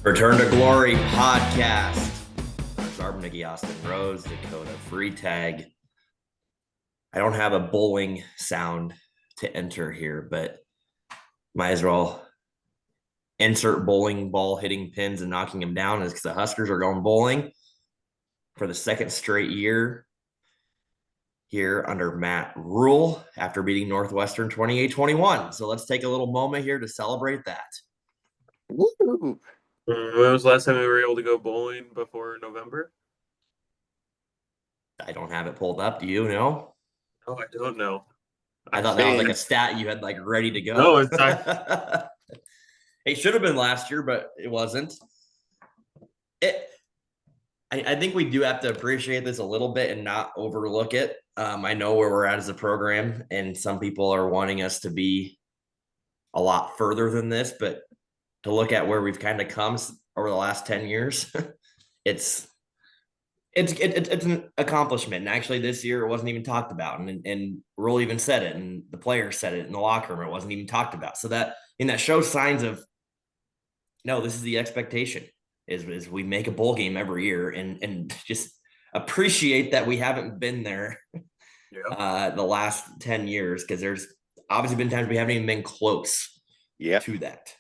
Return to Glory podcast. Sarb, Nikki, Austin, Rose, Dakota, Free Tag. I don't have a bowling sound to enter here, but might as well insert bowling ball hitting pins and knocking them down as the Huskers are going bowling for the second straight year here under Matt Rule after beating Northwestern 28-21. So let's take a little moment here to celebrate that. Woo! When was the last time we were able to go bowling before November? I don't have it pulled up. Do you know? No, I don't know. I thought that was like a stat you had like ready to go. No, it's not. It should have been last year, but it wasn't. I think we do have to appreciate this a little bit and not overlook it. I know where we're at as a program, and some people are wanting us to be a lot further than this, but to look at where we've kind of come over the last 10 years, it's an accomplishment. And actually this year it wasn't even talked about. And Rule even said it, and the players said it in the locker room. It wasn't even talked about. So that shows signs of, no, this is the expectation is we make a bowl game every year and just appreciate that we haven't been there the last 10 years. Cause there's obviously been times we haven't even been close to that.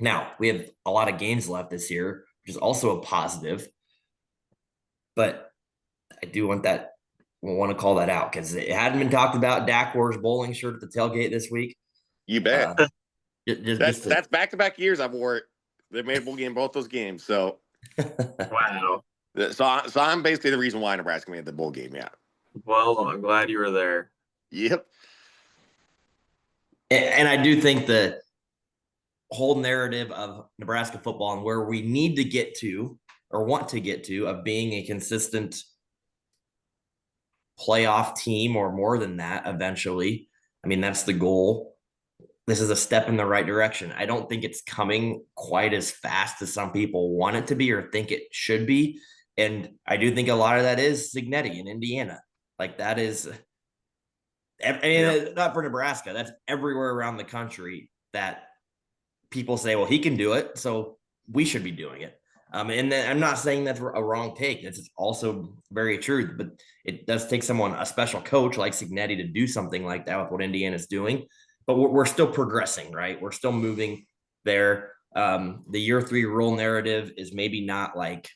Now we have a lot of games left this year, which is also a positive. But I do want to call that out because it hadn't been talked about. Dak wore his bowling shirt at the tailgate this week. You bet. That's back-to-back years I've wore it. They made a bowl game both those games. So wow. So I'm basically the reason why Nebraska made the bowl game. Yeah. Well, I'm glad you were there. Yep. And I do think the whole narrative of Nebraska football and where we need to get to or want to get to of being a consistent playoff team or more than that eventually. I mean, that's the goal. This is a step in the right direction. I don't think it's coming quite as fast as some people want it to be or think it should be. And I do think a lot of that is Cignetti in Indiana. Like that is, not for Nebraska. That's everywhere around the country that people say, well, he can do it, so we should be doing it. And then I'm not saying that's a wrong take. It's also very true, but it does take someone, a special coach like Cignetti, to do something like that with what Indiana's doing. But we're still progressing, right? We're still moving there. The year 3 Rule narrative is maybe not like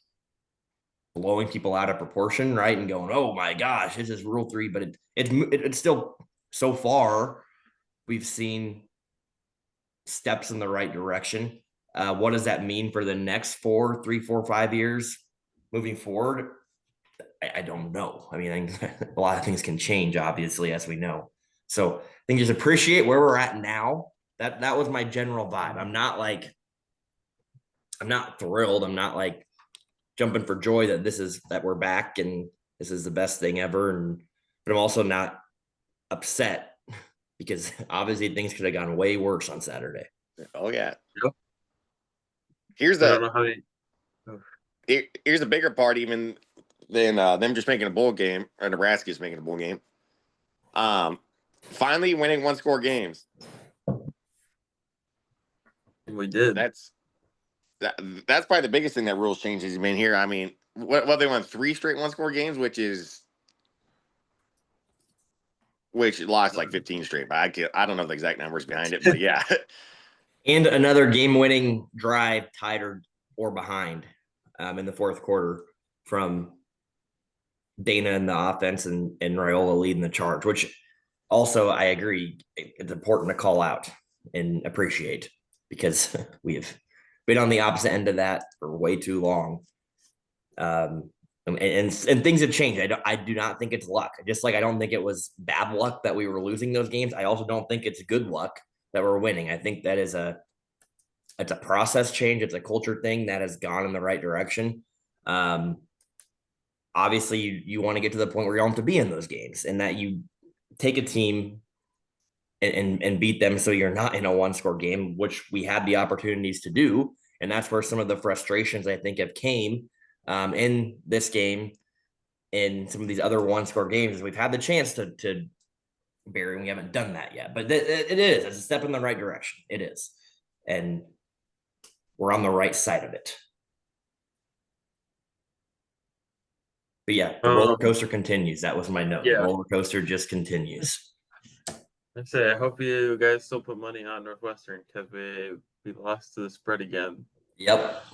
blowing people out of proportion, right? And going, oh my gosh, this is Rule 3, but it's still, so far, we've seen steps in the right direction. What does that mean for the next 3, 4, 5 years moving forward? I don't know. I mean, a lot of things can change, obviously, as we know. So I think just appreciate where we're at now. That was my general vibe. I'm not thrilled. I'm not like jumping for joy that we're back and this is the best thing ever. But I'm also not upset because obviously things could have gone way worse on Saturday. Oh yeah. Yep. Here's the bigger part even than them just making a bowl game, or Nebraska's making a bowl game. Finally winning 1-score games. We did. That's probably the biggest thing that Rules changes has been here. I mean, what they won 3 straight 1-score games, which lost like 15 straight. But I don't know the exact numbers behind it, but yeah. And another game-winning drive tied or behind in the fourth quarter from Dana in the offense and Raiola leading the charge, which also I agree it's important to call out and appreciate because we have been on the opposite end of that for way too long. And things have changed. I do not think it's luck. Just like I don't think it was bad luck that we were losing those games. I also don't think it's good luck that we're winning. I think that it's a process change. It's a culture thing that has gone in the right direction. Obviously you want to get to the point where you don't have to be in those games and that you take a team and beat them. So you're not in a 1-score game, which we had the opportunities to do. And that's where some of the frustrations I think have came in this game in some of these other 1-score games. We've had the chance to bury, and we haven't done that yet, but it's a step in the right direction. It is. And we're on the right side of it. But yeah, the roller coaster continues. That was my note. The Yeah. roller coaster just continues. I hope you guys still put money on Northwestern because we lost to the spread again. Yep.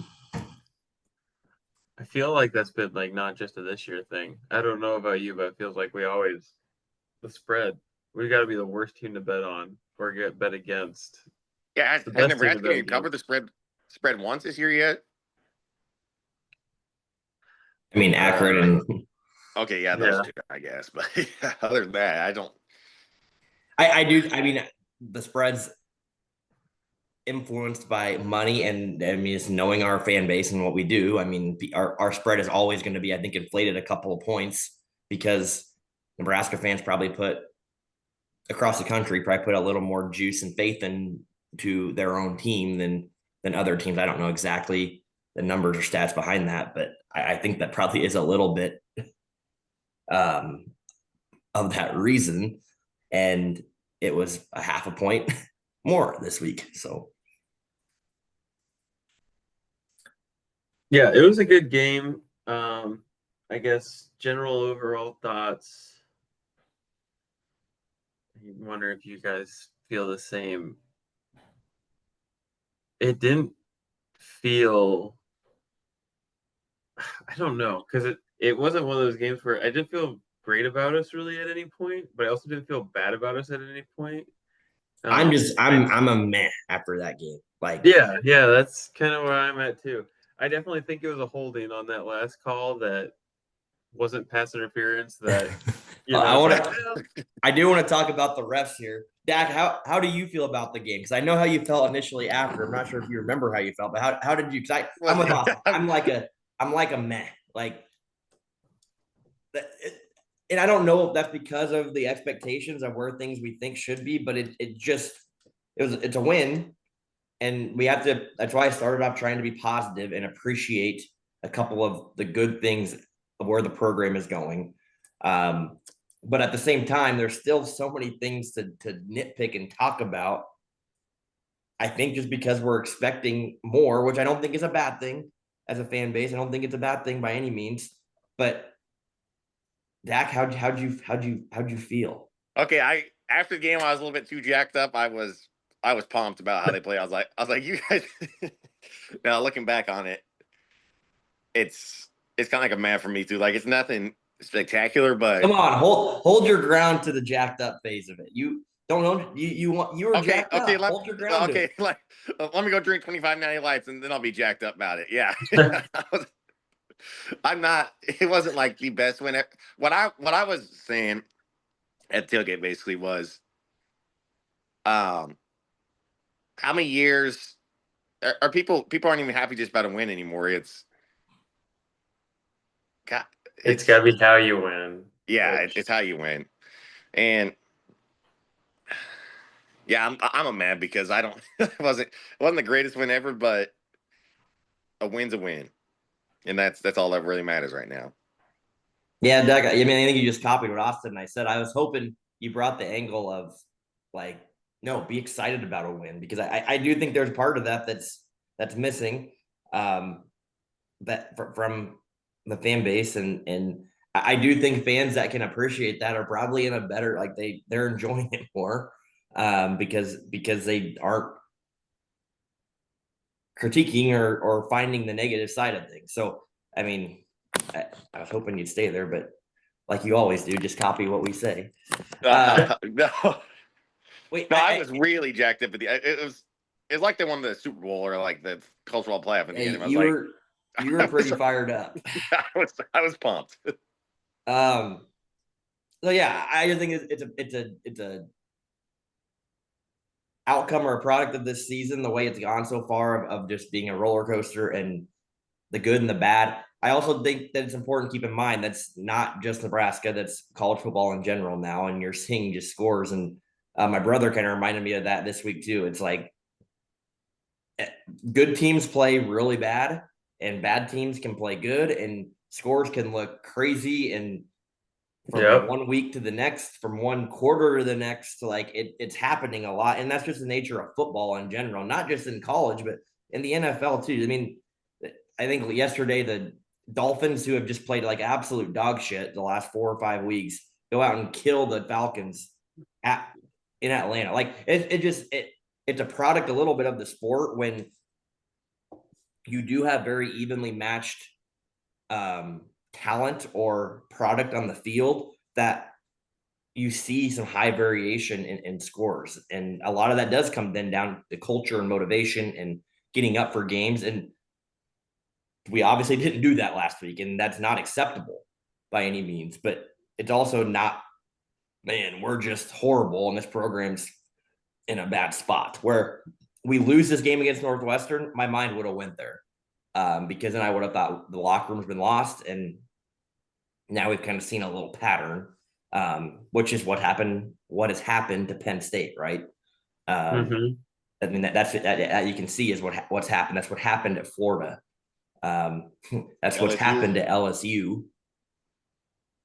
I feel like that's been like not just a this year thing. I don't know about you, but it feels like the spread. We got to be the worst team to bet on or get bet against. Yeah, The has best team to Nebraska bet even covered against. the spread once this year yet? I mean, Akron and Okay, yeah, those Yeah. two, I guess. But yeah, other than that, I don't. I do. I mean, the spreads influenced by money, and I mean, it's knowing our fan base and what we do. I mean, our spread is always going to be, I think, inflated a couple of points because Nebraska fans probably put across the country probably put a little more juice and faith into their own team than other teams. I don't know exactly the numbers or stats behind that, but I think that probably is a little bit um, of that reason. And it was a half a point more this week. So Yeah, it was a good game. I guess general overall thoughts. I wonder if you guys feel the same. It didn't feel, I don't know, because it wasn't one of those games where I didn't feel great about us really at any point, but I also didn't feel bad about us at any point. I'm a meh after that game. Like, Yeah, that's kind of where I'm at too. I definitely think it was a holding on that last call that wasn't pass interference. That I it's want like, to. I do want to talk about the refs here. Dak, how do you feel about the game? Because I know how you felt initially after. I'm not sure if you remember how you felt, but how did you? Because I'm with Austin. I'm like a meh. Like that, and I don't know if that's because of the expectations of where things we think should be, but it's a win, and we have to. That's why I started off trying to be positive and appreciate a couple of the good things of where the program is going. But at the same time, there's still so many things to nitpick and talk about. I think just because we're expecting more, which I don't think is a bad thing as a fan base. I don't think it's a bad thing by any means. But Dak, how'd you feel? Okay, I after the game, I was a little bit too jacked up. I was pumped about how they play. I was like, you guys. Now looking back on it, it's kind of like a man for me too. Like it's nothing spectacular, but Come on, hold your ground to the jacked up phase of it. You don't know you were okay, jacked okay, up. Hold your ground to okay. it. Like let me go drink 25.90 lights, and then I'll be jacked up about it. Yeah, I'm not. It wasn't like the best win. What I was saying at tailgate basically was, um, how many years are people aren't even happy just about a win anymore. God, it's it's got to be how you win. yeah, Which, it's how you win, and yeah, I'm a man because I don't it wasn't the greatest win ever, but a win's a win, and that's all that really matters right now. Yeah, Doug. I mean, I think you just copied what Austin and I said. I was hoping you brought the angle of like, no, be excited about a win because I do think there's part of that that's missing, um, from the fan base and I do think fans that can appreciate that are probably in a better like they're enjoying it more, because they aren't critiquing or finding the negative side of things. So I mean, I was hoping you'd stay there, but like you always do, just copy what we say. No, Wait, no, I was really jacked up at the. It's like they won the Super Bowl or like the cultural playoff in the end. I was you like, were pretty fired up. I was pumped. Um, so yeah, I just think it's a outcome or a product of this season, the way it's gone so far of just being a roller coaster and the good and the bad. I also think that it's important to keep in mind that's not just Nebraska, that's college football in general now. And you're seeing just scores. And my brother kind of reminded me of that this week too. It's like good teams play really bad and bad teams can play good and scores can look crazy and from yep. one week to the next, from one quarter to the next, like it's happening a lot. And that's just the nature of football in general, not just in college, but in the NFL too. I mean, I think yesterday the Dolphins, who have just played like absolute dog shit the last 4 or 5 weeks, go out and kill the Falcons in Atlanta. Like it's a product a little bit of the sport when you do have very evenly matched talent or product on the field that you see some high variation in scores. And a lot of that does come then down to culture and motivation and getting up for games. And we obviously didn't do that last week, and that's not acceptable by any means. But it's also not, man, we're just horrible and this program's in a bad spot. Where we lose this game against Northwestern, my mind would have went there. Because then I would have thought the locker room's been lost, and now we've kind of seen a little pattern, which is what has happened to Penn State, right? I mean that you can see is what's happened. That's what happened at Florida. That's what's LSU. happened to LSU.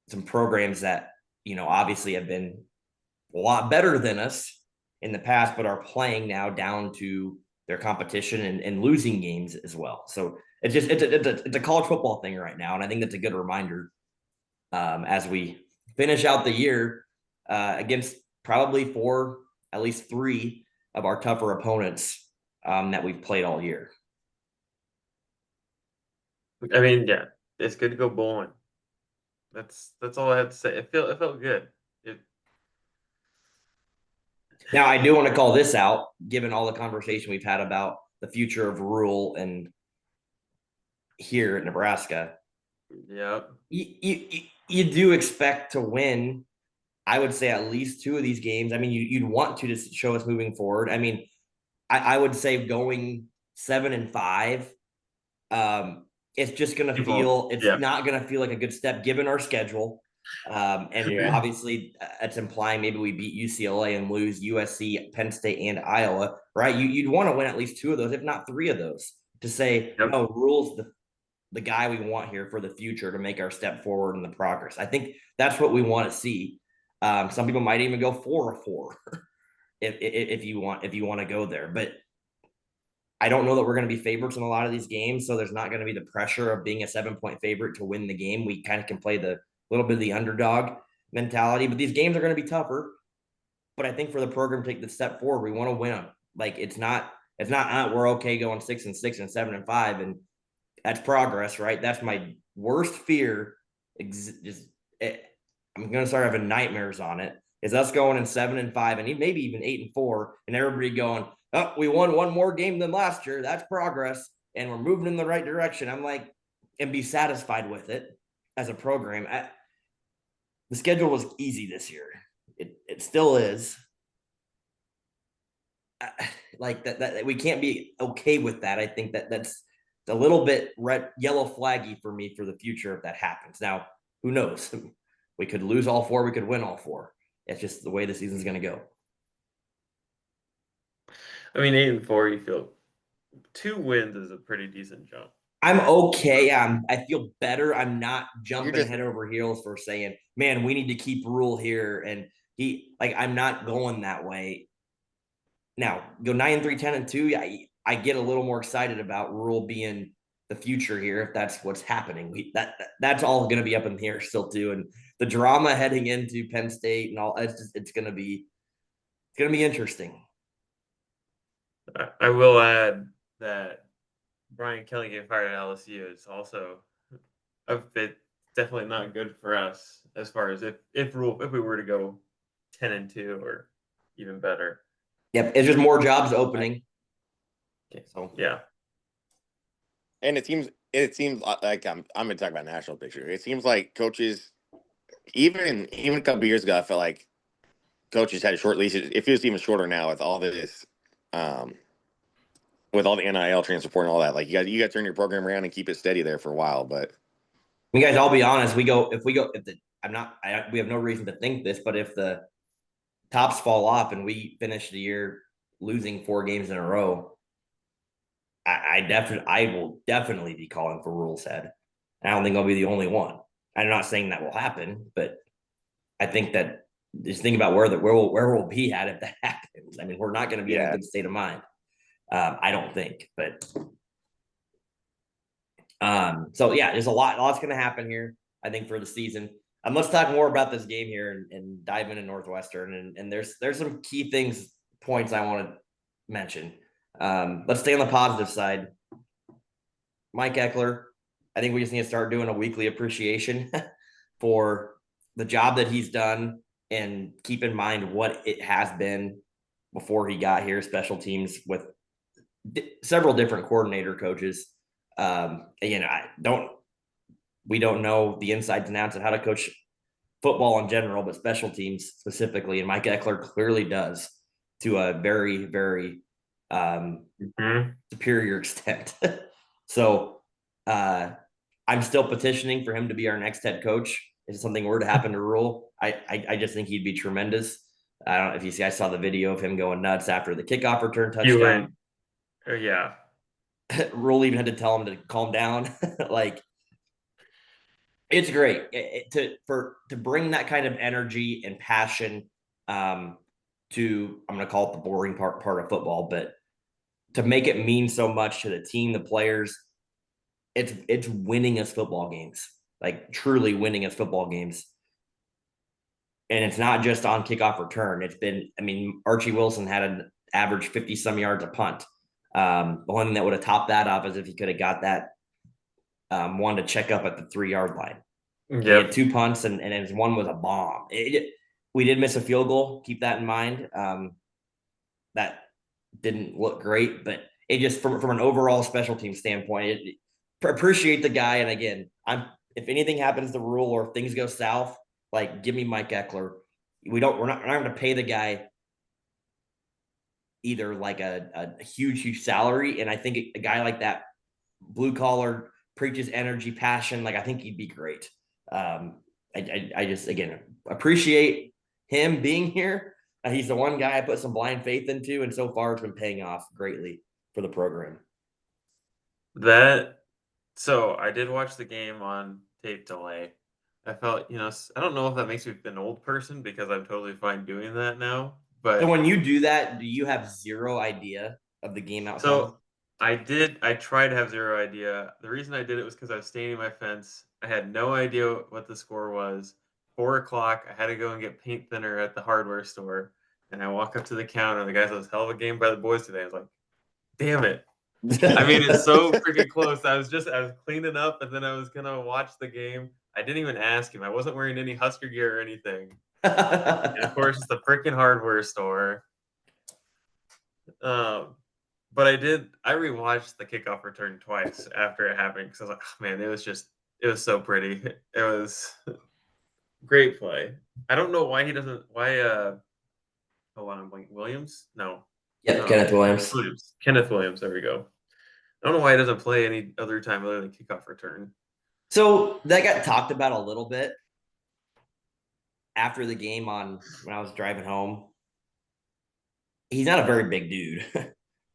Some programs that obviously have been a lot better than us in the past, but are playing now down to their competition and losing games as well. So it's a college football thing right now, and I think that's a good reminder as we finish out the year against probably at least 3 of our tougher opponents that we've played all year. I mean, yeah, it's good to go bowling. That's all I have to say. It felt good. Now, I do want to call this out, given all the conversation we've had about the future of rural and here at Nebraska. Yeah. You do expect to win, I would say, at least 2 of these games. I mean, you'd want to just show us moving forward. I mean, I would say going 7-5, it's just going to feel, not going to feel like a good step given our schedule. Obviously it's implying maybe we beat UCLA and lose USC, Penn State, and Iowa, right? You'd want to win at least 2 of those, if not 3 of those, to say, no, Rule's the guy we want here for the future to make our step forward in the progress. I think that's what we want to see. Some people might even go 4-4 if you want to go there, but I don't know that we're going to be favorites in a lot of these games. So there's not going to be the pressure of being a 7-point favorite to win the game. We kind of can play the little bit of the underdog mentality, but these games are going to be tougher. But I think for the program to take the step forward, we want to win them. Like it's not we're okay going 6-6 and 7-5, and that's progress, right? That's my worst fear. I'm going to start having nightmares on it. Is us going in 7-5 and maybe even 8-4, and everybody going, oh, we won 1 more game than last year. That's progress, and we're moving in the right direction. I'm like, and be satisfied with it as a program. The schedule was easy this year. It still is. Like that we can't be okay with that. I think that's a little bit yellow flaggy for me for the future if that happens. Now, who knows? We could lose all 4. We could win all 4. It's just the way the season's going to go. I mean, 8-4, you feel 2 wins is a pretty decent jump. I'm okay. I feel better. I'm not jumping head over heels for saying, man, we need to keep Rule here. And I'm not going that way. Now, go 9-3, 10-2. I get a little more excited about Rule being the future here if that's what's happening. That's all going to be up in the air still too. And the drama heading into Penn State and all, it's going to be interesting. I will add that Brian Kelly getting fired at LSU is also a bit definitely not good for us as far as if we were to go 10-2 or even better. Yep, it's just more jobs opening. Okay, so yeah. And it seems like I'm going to talk about national picture. It seems like coaches, even a couple of years ago, I felt like coaches had short leashes. It feels even shorter now with all this, with all the NIL transfer support and all that. Like you got to turn your program around and keep it steady there for a while. But you guys, I'll be honest. We have no reason to think this, but if the tops fall off and we finish the year losing 4 games in a row, I will definitely be calling for Rule's head. I don't think I'll be the only one. I'm not saying that will happen, but I think that just think about where we'll be at if that happens. I mean, we're not going to be in a good state of mind. I don't think, but so yeah, there's lot's going to happen here, I think, for the season. Let's talk more about this game here and dive into Northwestern. And there's some key points I want to mention. Let's stay on the positive side. Mike Ekeler, I think we just need to start doing a weekly appreciation for the job that he's done, and keep in mind what it has been before he got here, special teams with several different coordinator coaches. Again, we don't know the insides and outs of how to coach football in general, but special teams specifically. And Mike Ekeler clearly does, to a very, very superior extent. So I'm still petitioning for him to be our next head coach. If something were to happen to Rule, I just think he'd be tremendous. I don't know if you see, I saw the video of him going nuts after the kickoff return touchdown. Yeah. Rule even had to tell him to calm down. Like, it's great to bring that kind of energy and passion to, I'm going to call it the boring part of football, but to make it mean so much to the team, the players. It's winning us football games, like truly winning us football games. And it's not just on kickoff return. It's been, I mean, Archie Wilson had an average 50 some yards a punt. The one thing that would have topped that up is if he could have got that one to check up at the 3-yard line. Yep. He had 2 punts, and his one was a bomb. We did miss a field goal. Keep that in mind. That didn't look great, but it just, from an overall special team standpoint, appreciate the guy. And again, if anything happens to Rule or if things go south, like, give me Mike Ekeler. We're not going to pay the guy either like a huge salary. And I think a guy like that, blue collar, preaches energy, passion. Like, I think he'd be great. I just, again, appreciate him being here. He's the one guy I put some blind faith into, and so far it's been paying off greatly for the program. So I did watch the game on tape delay. I felt, I don't know if that makes me an old person, because I'm totally fine doing that now. But so when you do that, do you have zero idea of the game outcome? So I tried to have zero idea. The reason I did it was because I was standing in my fence. I had no idea what the score was. 4 o'clock, I had to go and get paint thinner at the hardware store. And I walk up to the counter, and the guy says, "Hell of a game by the boys today." I was like, damn it. I mean, it's so freaking close. I was cleaning up, and then I was gonna watch the game. I didn't even ask him. I wasn't wearing any Husker gear or anything. And of course, it's the freaking hardware store. But I rewatched the kickoff return twice after it happened, because I was like, oh, man, it was so pretty. It was great play. I don't know why I'm blanking. Williams? No. Yeah, Kenneth Williams. Kenneth Williams, there we go. I don't know why he doesn't play any other time other than kickoff return. So that got talked about a little bit after the game when I was driving home. He's not a very big dude.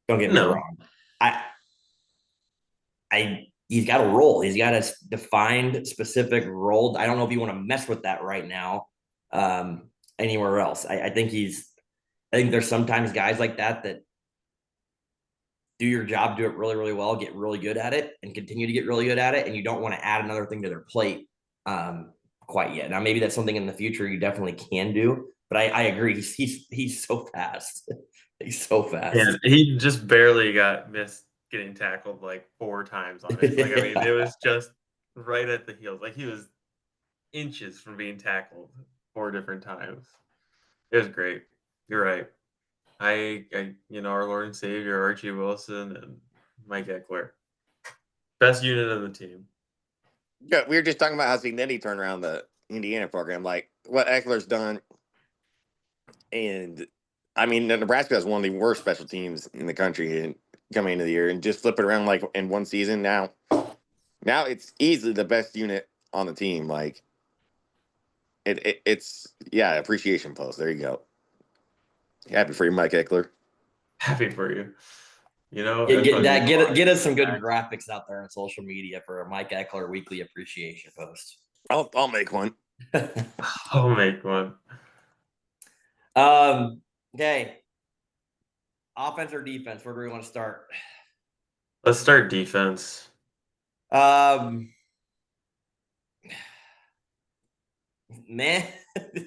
Don't get me wrong. He's got a role. He's got a defined, specific role. I don't know if you want to mess with that right now anywhere else. I think there's sometimes guys like that do your job, do it really, really well, get really good at it, and continue to get really good at it. And you don't want to add another thing to their plate quite yet. Now, maybe that's something in the future you definitely can do. But I agree. He's so fast. He's so fast. Yeah, he just barely missed getting tackled like 4 times on it. Like, I mean, it was just right at the heels. Like, he was inches from being tackled 4 different times. It was great. You're right. Our Lord and Savior, Archie Wilson and Mike Ekeler. Best unit of the team. Yeah, we were just talking about how Signetti turned around the Indiana program, like what Eckler's done. And I mean, Nebraska has one of the worst special teams in the country coming into the year, and just flip it around like in one season. Now it's easily the best unit on the team. Like it's appreciation post. There you go. Happy for you, Mike Ekeler. Happy for you. Get us some good graphics out there on social media for a Mike Ekeler weekly appreciation post. I'll make one. I'll make one. Okay. Offense or defense? Where do we want to start? Let's start defense. Man,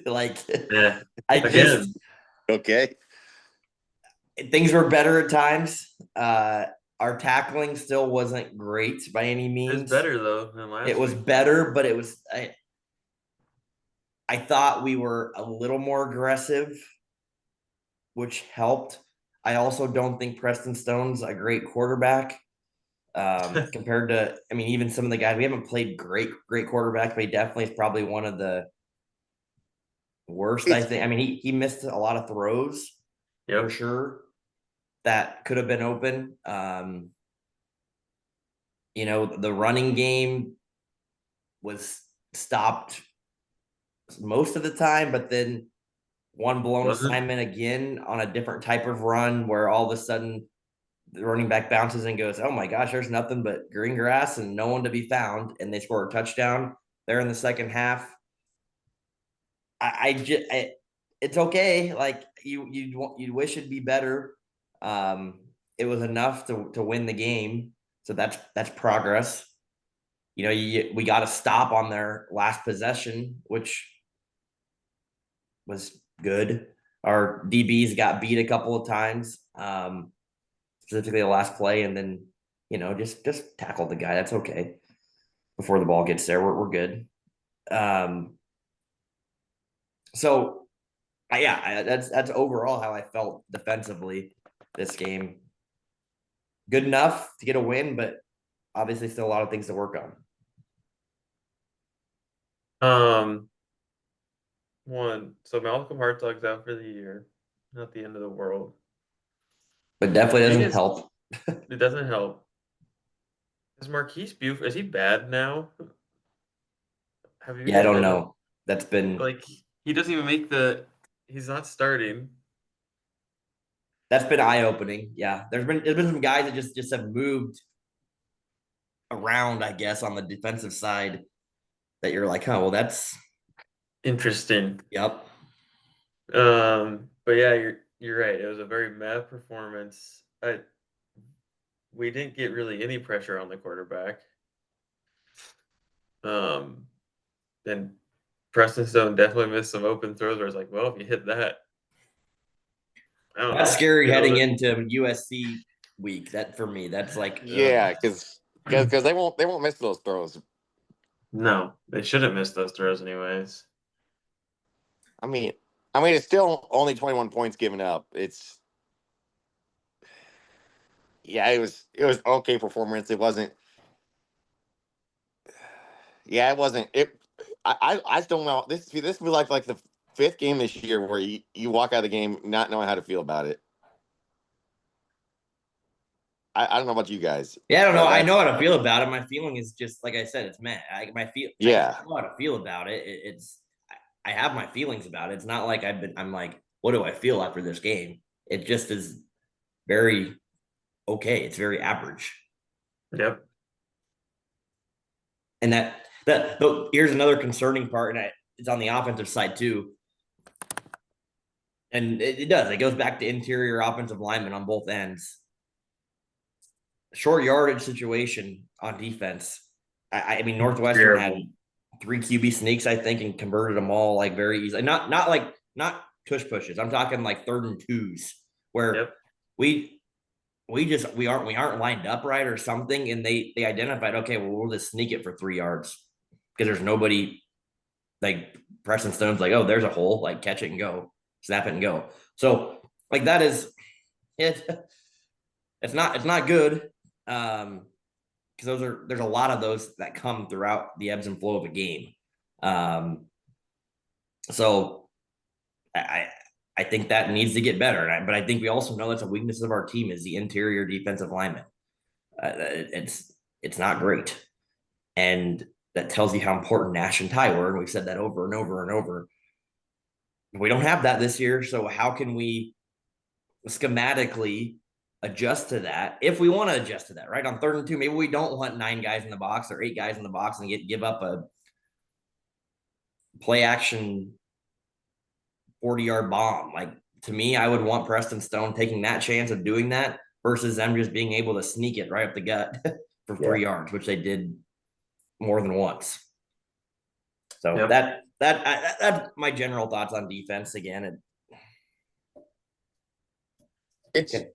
like Yeah. I Again, just Okay. things were better at times. Our tackling still wasn't great by any it's means. better though than last It was week. better, but it was I thought we were a little more aggressive, which helped. I also don't think Preston Stone's a great quarterback. Compared to, I mean, even some of the guys we haven't played great quarterbacks, but he definitely is probably one of the worst. I It's think. I mean, he missed a lot of throws for Yep. sure that could have been open. The running game was stopped most of the time, but then one blown Was it? assignment again on a different type of run where all of a sudden the running back bounces and goes, "Oh my gosh, there's nothing but green grass and no one to be found," and they score a touchdown there in the second half. It's okay. Like you wish it'd be better. It was enough to win the game, so that's progress. We got to stop on their last possession, which was good. Our DBs got beat a couple of times, specifically the last play, and then just tackle the guy. That's okay. Before the ball gets there, we're good. So that's overall how I felt defensively this game. Good enough to get a win, but obviously still a lot of things to work on. So Malcolm Hartog's out for the year. Not the end of the world. But definitely Thing doesn't is, help. it doesn't help. Is Marquise Buford, is he bad now? Have you Yeah, I guys don't noticed? know. That's been Like, he doesn't even he's not starting. eye opening. Yeah, there's been some guys that just have moved around, I guess, on the defensive side that you're like, oh well, that's Interesting. yep. But yeah, you're right. It was a very meh performance. We didn't get really any pressure on the quarterback. Um, and Preston Stone definitely missed some open throws where it's like, well, if you hit that, I don't That's know. scary heading into USC week. That for me, that's like yeah, because they won't miss those throws. No, they shouldn't miss those throws anyways. I mean, it's still only 21 points given up. It's yeah, it was okay performance. It wasn't. Yeah, it wasn't. I still know this was like the fifth game this year where you walk out of the game not knowing how to feel about it. I don't know about you guys, Yeah, I don't know. but I know that's how to feel about it. My feeling is just like I said. It's meh. I yeah. know how to feel about it. I have my feelings about it. It's not like I'm like, what do I feel after this game? It just is very okay. It's very average. Yep. And here's another concerning part, and it's on the offensive side too. And it does. It goes back to interior offensive linemen on both ends. Short yardage situation on defense. I mean, Northwestern had Terrible. 3 QB sneaks, I think, and converted them all like very easily. Not tush pushes. I'm talking like 3rd and 2s where Yep. we aren't lined up right or something, and they identified, okay, well, we'll just sneak it for 3 yards because there's nobody. Like Preston Stone's like, oh, there's a hole, like catch it and go, snap it and go. So like that is it. It's not good. Because there's a lot of those that come throughout the ebbs and flow of a game. Um, so I I think that needs to get better. But I think we also know that's a weakness of our team is the interior defensive lineman. It's not great, and that tells you how important Nash and Ty were. And we've said that over and over and over. We don't have that this year, so how can we schematically adjust to that if we want to adjust to that, right? On 3rd and 2, maybe we don't want 9 guys in the box or 8 guys in the box and give up a play action 40-yard bomb like to me, I would want Preston Stone taking that chance of doing that versus them just being able to sneak it right up the gut for 3 yards, which they did more than once. So that's my general thoughts on defense again. It just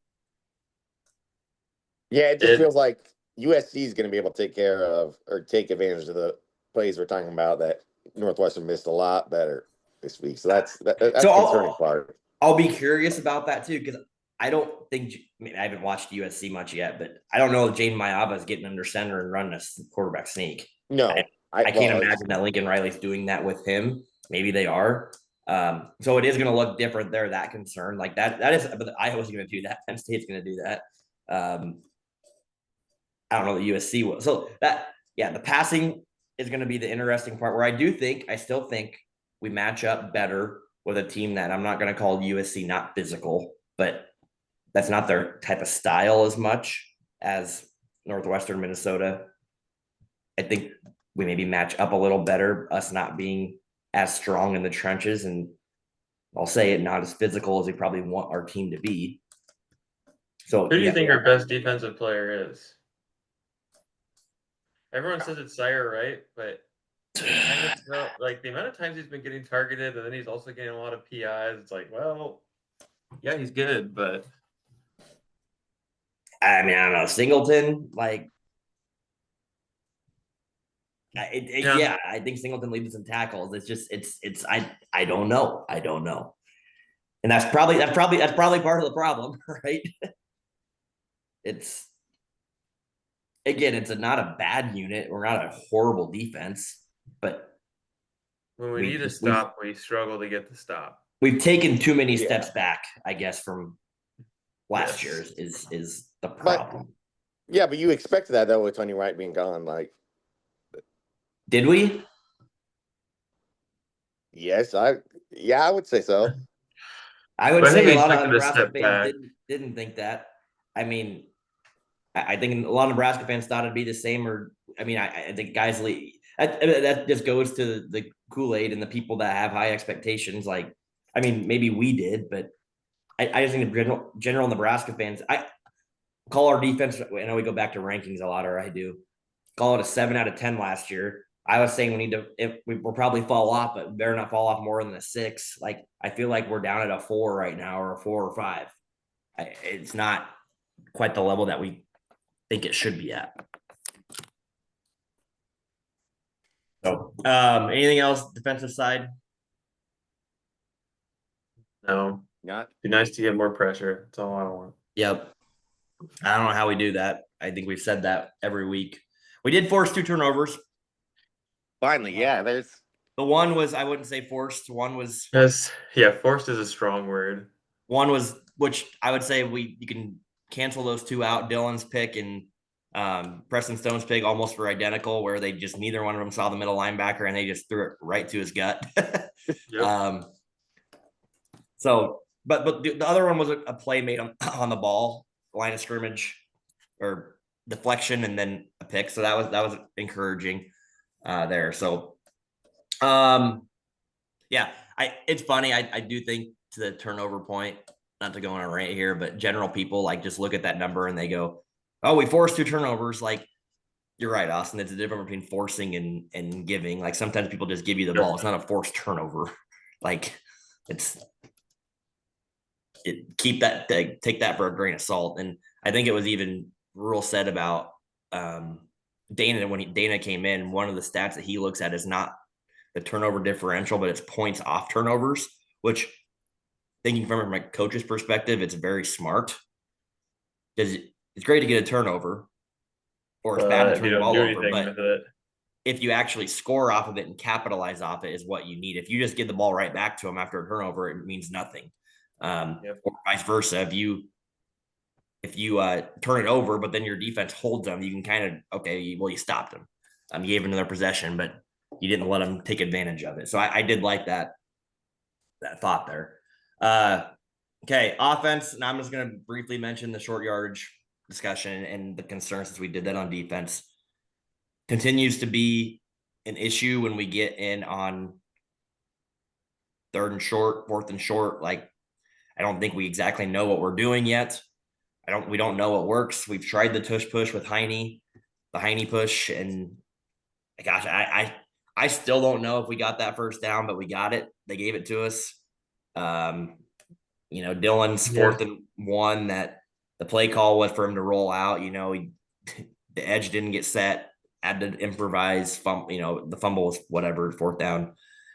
feels like USC is going to be able to take care of or take advantage of the plays we're talking about that Northwestern missed a lot better this week. So that's the concerning part. I'll be curious about that too, because I don't think I haven't watched USC much yet, but I don't know if Jaden Mayava is getting under center and running a quarterback sneak. No, I can't imagine that Lincoln Riley's doing that with him. Maybe they are. So it is going to look different there. That concern, like that is, but Iowa's going to do that. Penn State's going to do that. I don't know the USC will. So the passing is going to be the interesting part where I still think we match up better with a team that I'm not going to call USC not physical, but that's not their type of style as much as Northwestern Minnesota. I think we maybe match up a little better, us not being as strong in the trenches, and I'll say it, not as physical as we probably want our team to be. So who do you think our best defensive player is? Everyone says it's Sire, right? But like the amount of times he's been getting targeted, and then he's also getting a lot of PIs. It's like, well, yeah, he's good, but I mean, I don't know. Singleton, like, I think Singleton leads in tackles. It's just, I don't know. And that's probably part of the problem, right? It's not a bad unit. We're not a horrible defense, but when we need a stop, we struggle to get the stop. We've taken too many steps back, I guess, from last year's is the problem. But you expected that though with Tony Wright being gone. Like, did we? Yes, I would say so. I would say a lot of Nebraska fans didn't think that. I mean, I think a lot of Nebraska fans thought it'd be the same, or I mean, I think guys that just goes to the Kool-Aid and the people that have high expectations. Like, I mean, maybe we did, but I just think the general Nebraska fans, I call our defense. I know we go back to rankings a lot, or I do call it a 7 out of 10 last year. I was saying we'll probably fall off, but better not fall off more than a 6. Like, I feel like we're down at a 4 right now, or a 4 or 5. It's not quite the level that we think it should be at. So, anything else defensive side? No, not. Be nice to get more pressure. That's all I want. Yep. I don't know how we do that. I think we've said that every week. We did force 2 turnovers. Finally, there's the one was, I wouldn't say forced. One was forced is a strong word. One was, which I would say you can cancel those 2 out. Dylan's pick and Preston Stone's pick almost were identical, where they just neither one of them saw the middle linebacker and they just threw it right to his gut. Yep. So, but the other one was a play made on the ball, line of scrimmage, or deflection, and then a pick. So that was encouraging there. So, it's funny. I do think, to the turnover point, not to go on a rant here, but general people like just look at that number and they go, "Oh, we forced 2 turnovers." Like, you're right, Austin. It's a difference between forcing and giving. Like, sometimes people just give you the ball. It's not a forced turnover. Like, take that for a grain of salt. And I think it was even Rule said about Dana when Dana came in. One of the stats that he looks at is not the turnover differential, but it's points off turnovers, which, thinking from a coach's perspective, it's very smart. Because it's great to get a turnover, or it's bad to turn the ball over. But if you actually score off of it and capitalize off it is what you need. If you just get the ball right back to them after a turnover, it means nothing. Or vice versa. If you turn it over, but then your defense holds them, you can kind of, you stopped them. You gave another possession, but you didn't let them take advantage of it. So I did like that thought there. Okay, offense. Now I'm just going to briefly mention the short yardage discussion and the concerns, since we did that on defense. Continues to be an issue when we get in on 3rd and short, 4th and short. Like, I don't think we exactly know what we're doing yet. We don't know what works. We've tried the tush push with the Heine push, and gosh, I still don't know if we got that first down, but we got it. They gave it to us. Dylan's Yeah. 4th and 1 that the play call was for him to roll out. The edge didn't get set, had to improvise. The fumble was whatever, 4th down.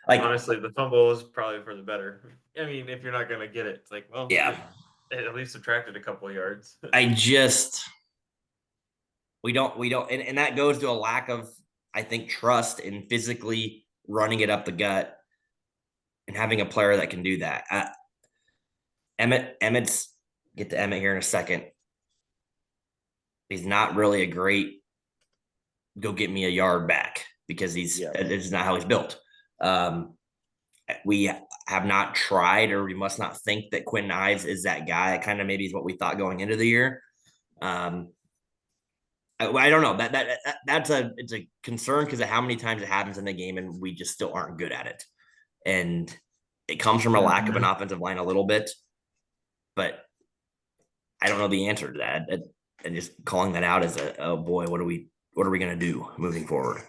Like, honestly, the fumble is probably for the better. I mean, if you're not going to get it, it's like, well, yeah, it at least subtracted a couple of yards. we don't, and that goes to a lack of, I think, trust in physically running it up the gut and having a player that can do that. Emmett's get to Emmett here in a second. He's not really a great go get me a yard back because it's not how he's built. We have not tried, or we must not think that Quentin Ives is that guy. It kind of maybe is what we thought going into the year. I don't know, it's a concern because of how many times it happens in the game and we just still aren't good at it. And it comes from a lack of an offensive line a little bit, but I don't know the answer to that. And just calling that out as oh boy, what are we going to do moving forward?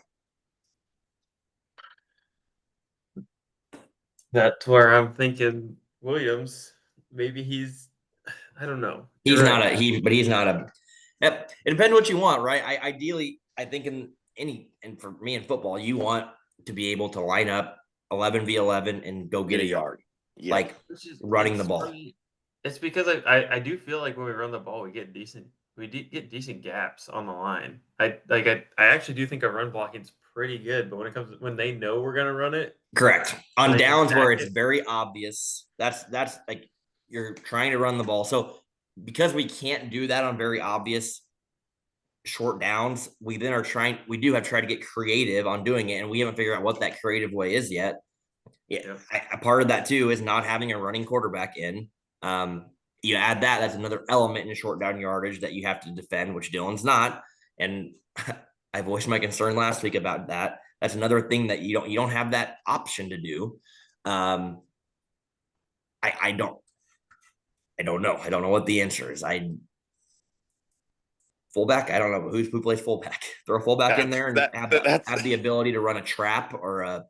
That's where I'm thinking Williams. Maybe I don't know. He's not a. Yep. It depends what you want, right? Ideally, I think and for me in football, you want to be able to line up 11v11 and go get a yard, like running the ball. It's because I do feel like when we run the ball, we get decent gaps on the line. I actually do think our run blocking's pretty good, but when they know we're gonna run it, correct on downs where it's very obvious. That's like you're trying to run the ball. So because we can't do that on very obvious short downs, we do have tried to get creative on doing it, and we haven't figured out what that creative way is yet. A part of that too is not having a running quarterback in. You add that's another element in short down yardage that you have to defend, which Dylan's not. And I voiced my concern last week about that. That's another thing that you don't have that option to do. I don't know. I don't know what the answer is. Fullback. I don't know who plays fullback. Throw a fullback in there and have the ability to run a trap or a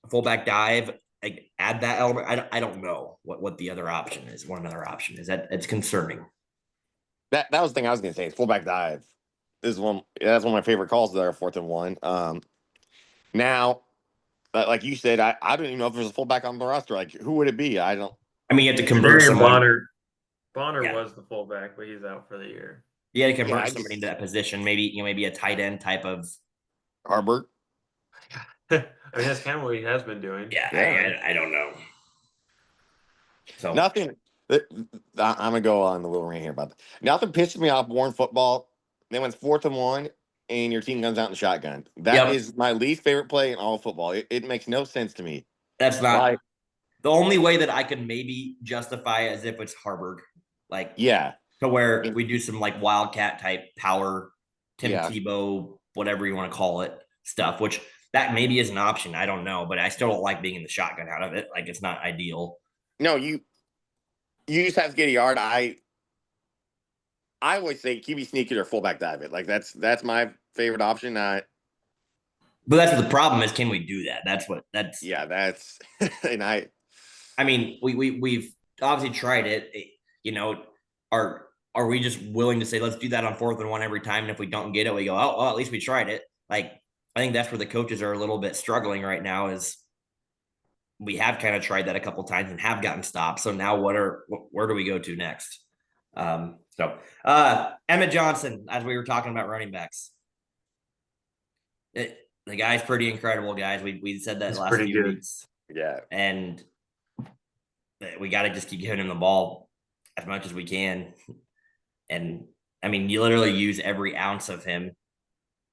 fullback dive. Like, add that element. I don't know what the other option is. One other option is that it's concerning. That was the thing I was going to say. Is fullback dive is that's one of my favorite calls there. 4th and 1. Now, like you said, I don't even know if there's a fullback on the roster. Like, who would it be? I don't. I mean, you have to convert someone. Bonner was the fullback, but he's out for the year. You had to convert somebody into that position. Maybe a tight end type of Harbert. I mean, that's kind of what he has been doing. Yeah. I don't know. So nothing. I'm gonna go on a little rant here about that. Nothing pisses me off more in football than when it's 4th and 1 and your team comes out in the shotgun. That is my least favorite play in all of football. It makes no sense to me. That's not the only way that I could maybe justify it, as if it's Harburg, to where we do some like wildcat type power, Tim Tebow, whatever you want to call it, stuff, which that maybe is an option. I don't know, but I still don't like being in the shotgun out of it. Like, it's not ideal. No, you just have to get a yard. I always say QB sneak it or fullback dive it. Like, that's my favorite option. But that's what the problem is. Can we do that? That's and I mean, we've obviously tried it. Are we just willing to say, let's do that on 4th and 1 every time? And if we don't get it, we go, oh, well, at least we tried it. Like, I think that's where the coaches are a little bit struggling right now, is we have kind of tried that a couple of times and have gotten stopped. So now where do we go to next? Emmett Johnson, as we were talking about running backs, the guy's pretty incredible, guys. We said that last few weeks. Yeah. And we got to just keep giving him the ball as much as we can. And I mean, you literally use every ounce of him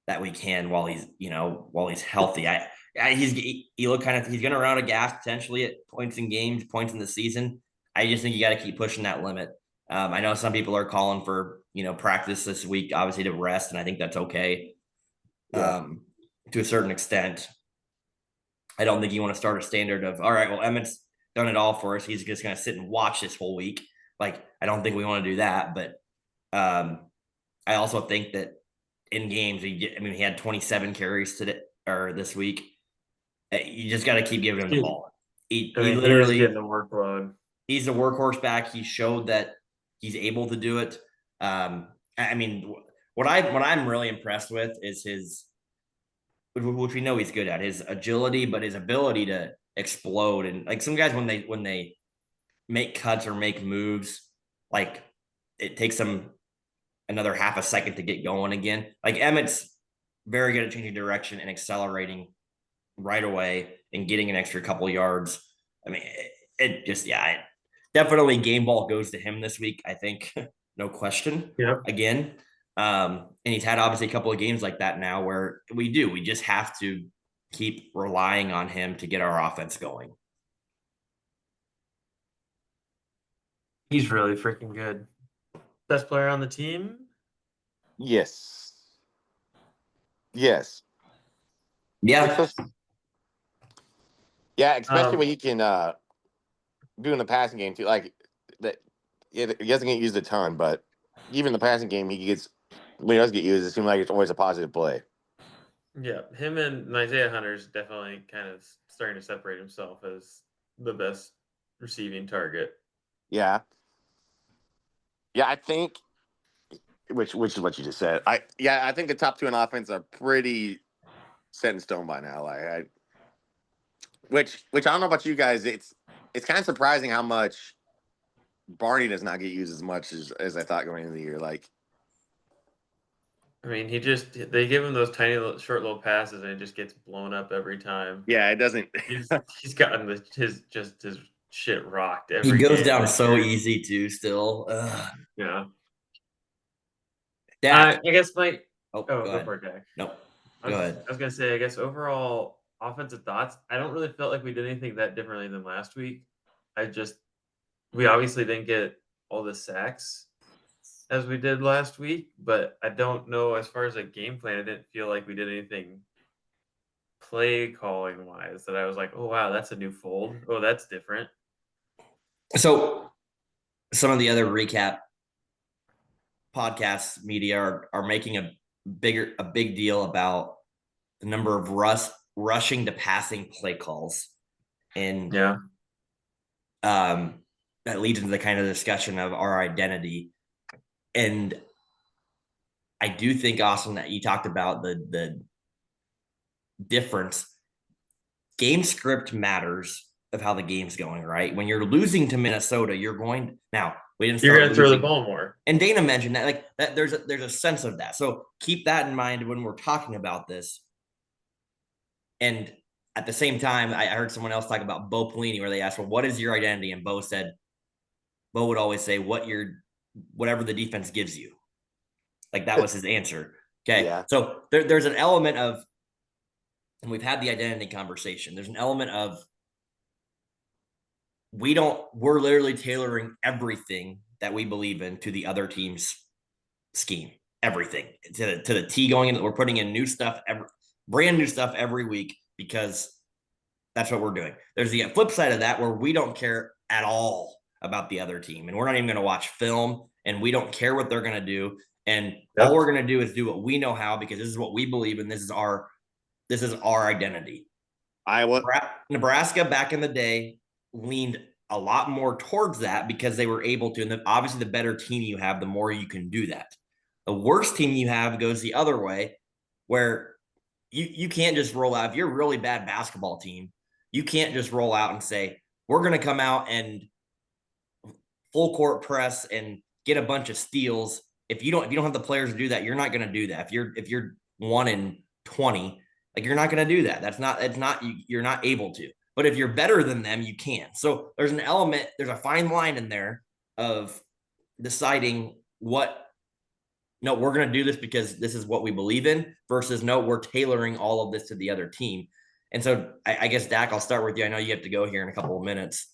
that we can while he's healthy. He's going to run out of gas potentially at points in games, points in the season. I just think you got to keep pushing that limit. I know some people are calling for, practice this week, obviously, to rest. And I think that's okay. To a certain extent. I don't think you want to start a standard of, all right, well, Emmett's done it all for us. He's just going to sit and watch this whole week. Like, I don't think we want to do that. But I also think that in games, he had 27 carries today or this week. You just got to keep giving him the ball. He he's literally getting the workload. He's a workhorse back. He showed that he's able to do it. What I'm really impressed with is his, which we know he's good at, his agility, but his ability to explode. And like some guys, when they make cuts or make moves, like it takes them another half a second to get going again. Like Emmett's very good at changing direction and accelerating right away and getting an extra couple yards. I mean, definitely game ball goes to him this week, I think. No question. Yeah. Again. And he's had obviously a couple of games like that now where we just have to keep relying on him to get our offense going. He's really freaking good. Best player on the team? Yes. Yes. Yeah. Yeah, especially when he can do in the passing game too. Like that, he doesn't get used a ton, but even the passing game, he gets when he does get used, it seems like it's always a positive play. Yeah, him and Isaiah Hunter's definitely kind of starting to separate himself as the best receiving target. Yeah. Yeah, I think which is what you just said. I think the top two in offense are pretty set in stone by now. Which I don't know about you guys. It's kind of surprising how much Barney does not get used as much as I thought going into the year. Like, I mean, they give him those tiny short little passes and it just gets blown up every time. yeah, it doesn't. He's gotten his shit rocked every He goes game down this so year. easy too still. Yeah. Dak. I guess my go go for it, Dak. Nope. Go ahead. I was gonna say, I guess overall offensive thoughts. I don't really feel like we did anything that differently than last week. We obviously didn't get all the sacks as we did last week, but I don't know as far as a game plan. I didn't feel like we did anything play calling wise that I was like, oh wow, that's a new fold. Oh, that's different. So some of the other recap podcasts media are making a big deal about the number of rushing to passing play calls. And Yeah. That leads into the kind of discussion of our identity. And I do think, Austin, that you talked about the difference. Game script matters of how the game's going, right? When you're losing to Minnesota, you're going to throw the ball more. And Dana mentioned that, like that, there's a sense of that. So keep that in mind when we're talking about this. And at the same time, I heard someone else talk about Bo Pelini, where they asked, "Well, what is your identity?" And Bo would always say, "Whatever the defense gives you." Like that was his answer. Okay, Yeah. So there's an element of, and we've had the identity conversation. There's an element of we're literally tailoring everything that we believe in to the other team's scheme. Everything to the T going in. We're putting in new stuff, brand new stuff every week because that's what we're doing. There's the flip side of that where we don't care at all about the other team, and we're not even going to watch film, and we don't care what they're going to do. And all we're going to do is do what we know how, because this is what we believe in. This is our identity. Nebraska back in the day leaned a lot more towards that because they were able to. And obviously, the better team you have, the more you can do that. The worst team you have goes the other way, where you can't just roll out. If you're a really bad basketball team, you can't just roll out and say, we're going to come out and full court press and get a bunch of steals. If you don't have the players to do that, you're not going to do that. If you're 1-20, like you're not going to do that. You're not able to. But if you're better than them, you can. So there's a fine line in there of deciding no, we're going to do this because this is what we believe in, versus no, we're tailoring all of this to the other team. And so I guess, Dak, I'll start with you. I know you have to go here in a couple of minutes.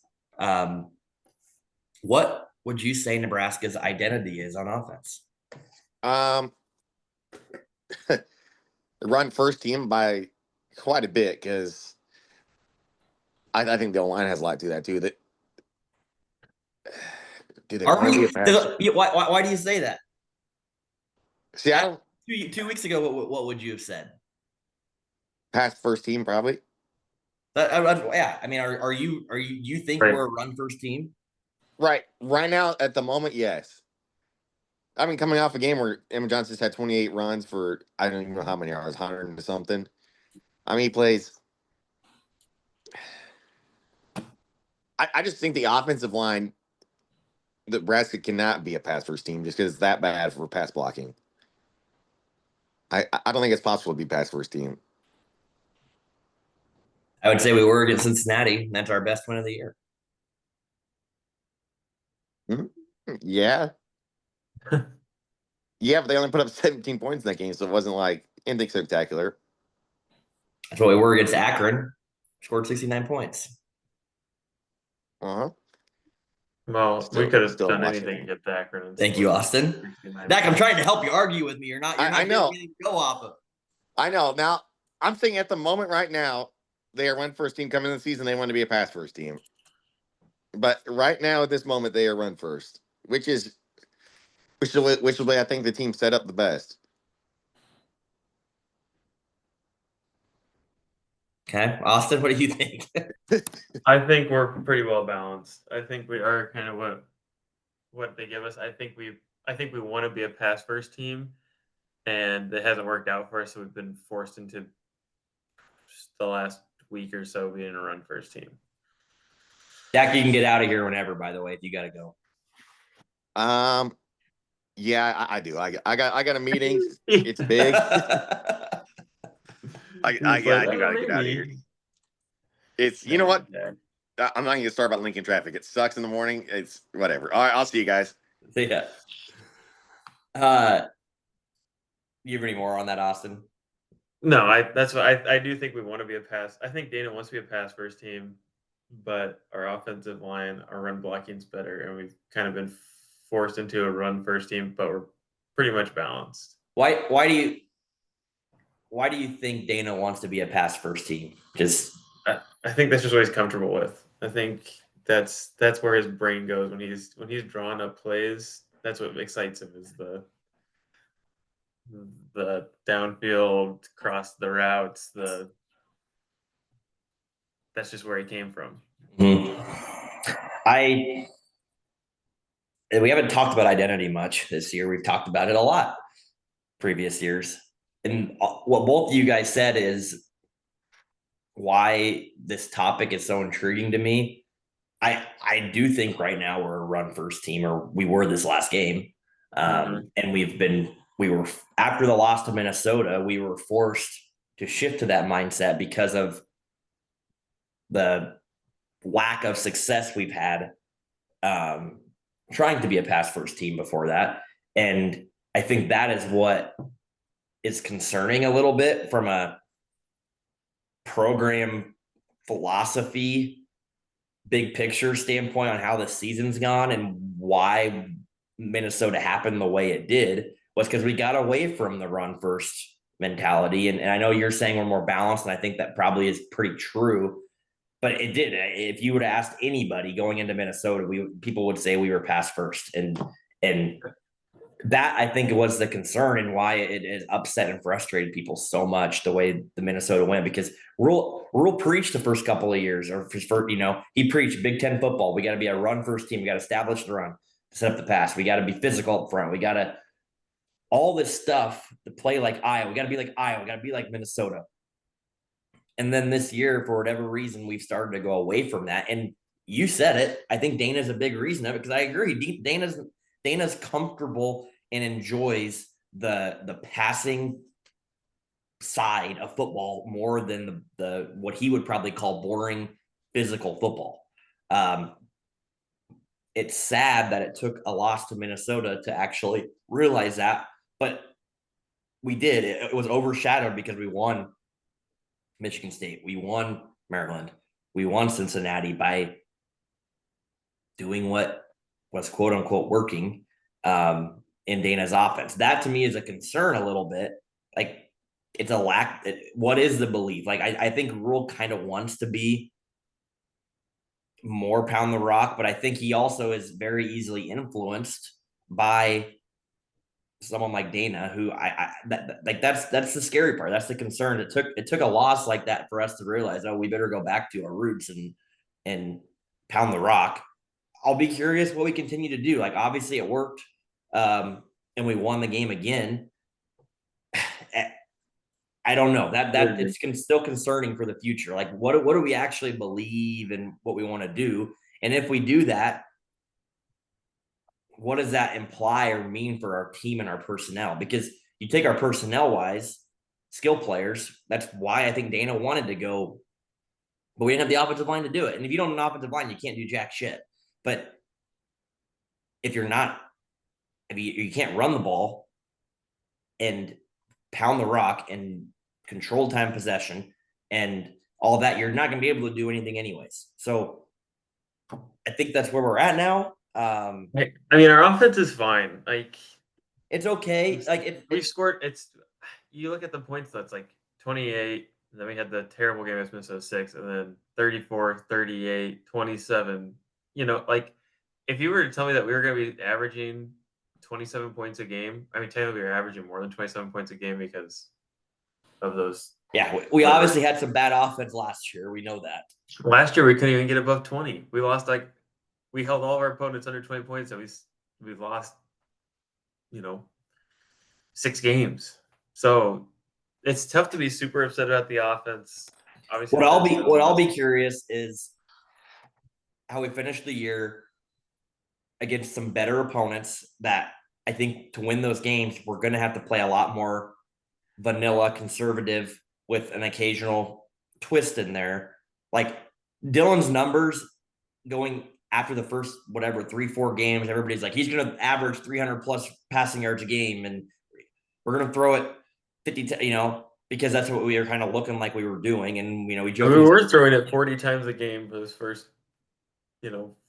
What would you say Nebraska's identity is on offense? Run first team by quite a bit, because I think the O-line has a lot to that too. That do they Are want to be we? a pass? Why do you say that? See, I don't 2 weeks ago, what would you have said? pass first team probably. Yeah, I mean, are you think Right. we're a run first team? Right now at the moment, yes. I mean, coming off a game where Emma Johnson's had 28 runs for I don't even know how many yards, 100 and something. I mean, he plays. I just think the offensive line, Nebraska cannot be a pass first team just because it's that bad for pass blocking. I don't think it's possible to be pass first team. I would say we were against Cincinnati. That's our best win of the year. Yeah. Yeah, but they only put up 17 points in that game, so it wasn't like anything spectacular. That's what we were against Akron. Scored 69 points. Uh-huh. Well, we could have Still done watching anything it. against Akron. And Thank you, Austin. Dak, I'm trying to help you argue with me. You're not. You're not I giving know. me anything to go off of. I know. Now, I'm saying at the moment right now, they are run first team coming in the season. They want to be a pass first team. But right now, at this moment, they are run first, which will be, I think, the team set up the best. Okay, Austin, what do you think? I think we're pretty well balanced. I think we are kind of what they give us. I think we want to be a pass first team, and it hasn't worked out for us. So we've been forced into the last week or so being a run first team. Dak, you can get out of here whenever. By the way, if you got to go. Yeah, I do. I got a meeting. It's big. I do gotta get out of here. It's you know what? I'm not going to start about Lincoln traffic. It sucks in the morning. It's whatever. All right, I'll see you guys. Yeah. You have any more on that, Austin? No, that's what I do think we want to be a pass. I think Dana wants to be a pass first team, but our offensive line, our run blocking's better, and we've kind of been forced into a run first team, but we're pretty much balanced. Why do you think Dana wants to be a pass first team? Just I think that's just what he's comfortable with. I think that's where his brain goes when he's drawing up plays. That's what excites him is the downfield, cross the routes, that's just where he came from. We haven't talked about identity much this year. We've talked about it a lot previous years. And what both of you guys said is why this topic is so intriguing to me. I do think right now we're a run first team, or we were this last game. And we were after the loss to Minnesota, we were forced to shift to that mindset because of the lack of success we've had trying to be a pass first team before that. And I think that is what is concerning a little bit from a program philosophy, big picture standpoint on how the season's gone and why Minnesota happened the way it did was because we got away from the run first mentality. And I know you're saying we're more balanced, and I think that probably is pretty true. But it did. If you would have asked anybody going into Minnesota, people would say we were pass first, and that I think was the concern and why it is upset and frustrated people so much the way the Minnesota went, because Rule preached the first couple of years, or for he preached Big Ten football. We got to be a run first team. We got to establish the run, set up the pass. We got to be physical up front. We got to all this stuff to play like Iowa. We got to be like Iowa. We got to be like Minnesota. And then this year, for whatever reason, we've started to go away from that. And you said it. I think Dana's a big reason of it, because I agree. Dana's comfortable and enjoys the passing side of football more than the what he would probably call boring physical football. It's sad that it took a loss to Minnesota to actually realize that, but we did. It was overshadowed because we won Michigan State. We won Maryland. We won Cincinnati by doing what was quote unquote working in Dana's offense. That to me is a concern a little bit. Like it's a lack. What is the belief? Like I think Rule kind of wants to be more pound the rock, but I think he also is very easily influenced by someone like Dana, who that's the scary part. That's the concern. It took a loss like that for us to realize, oh, we better go back to our roots and pound the rock. I'll be curious what we continue to do. Like, obviously it worked, and we won the game again. I don't know that it's still concerning for the future. Like, what do we actually believe in what we want to do? And if we do that, what does that imply or mean for our team and our personnel? Because you take our personnel wise, skill players, that's why I think Dana wanted to go, but we didn't have the offensive line to do it. And if you don't have an offensive line, you can't do jack shit. But if you're not, if you can't run the ball and pound the rock and control time possession and all that, you're not going to be able to do anything anyways. So I think that's where we're at now. I mean, our offense is fine. Like, it's okay. Like, we've scored. It's, you look at the points. That's like 28. And then we had the terrible game against Minnesota 6, and then 34, 38, 27. You know, like, if you were to tell me that we were going to be averaging 27 points a game, I mean, technically we were averaging more than 27 points a game because of those. Yeah, we obviously had some bad offense last year. We know that. Last year we couldn't even get above 20. We lost, like, we held all of our opponents under 20 points, and we lost, 6 games. So it's tough to be super upset about the offense. Obviously, what I'll be curious is how we finish the year against some better opponents that I think to win those games, we're going to have to play a lot more vanilla conservative with an occasional twist in there. Like, Dylan's numbers going after the first, 3-4 games, everybody's like, he's going to average 300 plus passing yards a game. And we're going to throw it 50, because that's what we were kind of looking like we were doing. And, we were throwing it 40 times a game for those first,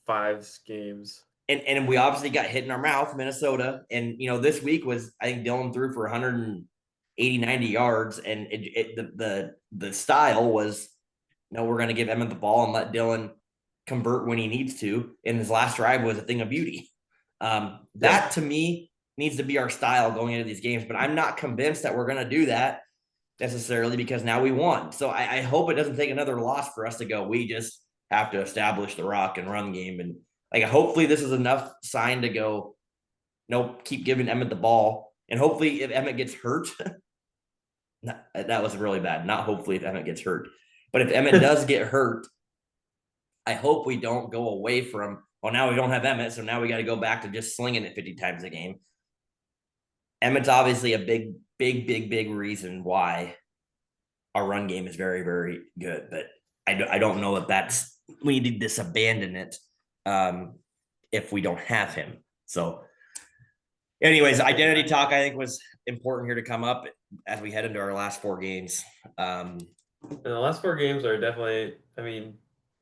5 games. And we obviously got hit in our mouth, Minnesota. And, this week was, I think Dylan threw for 180, 90 yards. And the style was, we're going to give Emmett the ball and let Dylan convert when he needs to. And his last drive was a thing of beauty. That to me needs to be our style going into these games. But I'm not convinced that we're going to do that necessarily, because now we won. So I hope it doesn't take another loss for us to go, we just have to establish the rock and run game. And like, hopefully this is enough sign to go, nope, keep giving Emmett the ball. And hopefully if Emmett gets hurt, that was really bad. Not hopefully if Emmett gets hurt, but if Emmett does get hurt, I hope we don't go away from, well, now we don't have Emmett, so now we got to go back to just slinging it 50 times a game. Emmett's obviously a big reason why our run game is very, very good, but I don't know if that's, we need to just abandon it if we don't have him. So anyways, identity talk I think was important here to come up as we head into our last 4 games. And the last 4 games are definitely, I mean,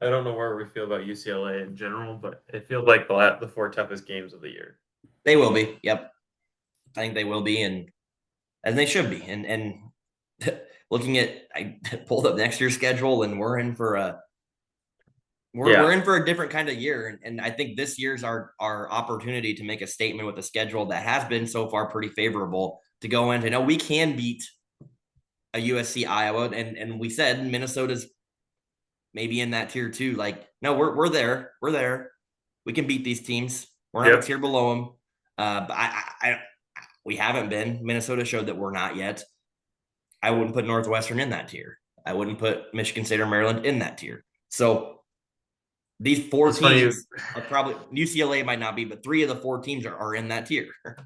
I don't know where we feel about UCLA in general, but it feels like the 4 toughest games of the year. They will be. Yep. I think they will be, and they should be. And looking at, I pulled up next year's schedule, and we're in for a different kind of year. And I think this year's our opportunity to make a statement with a schedule that has been so far pretty favorable to go into. We can beat a USC, Iowa, and we said Minnesota's maybe in that tier too. Like, no, we're there. We're there. We can beat these teams. We're not a tier below them. But we haven't been. Minnesota showed that we're not yet. I wouldn't put Northwestern in that tier. I wouldn't put Michigan State or Maryland in that tier. So these 4 teams are probably, UCLA might not be, but 3 of the 4 teams are in that tier. And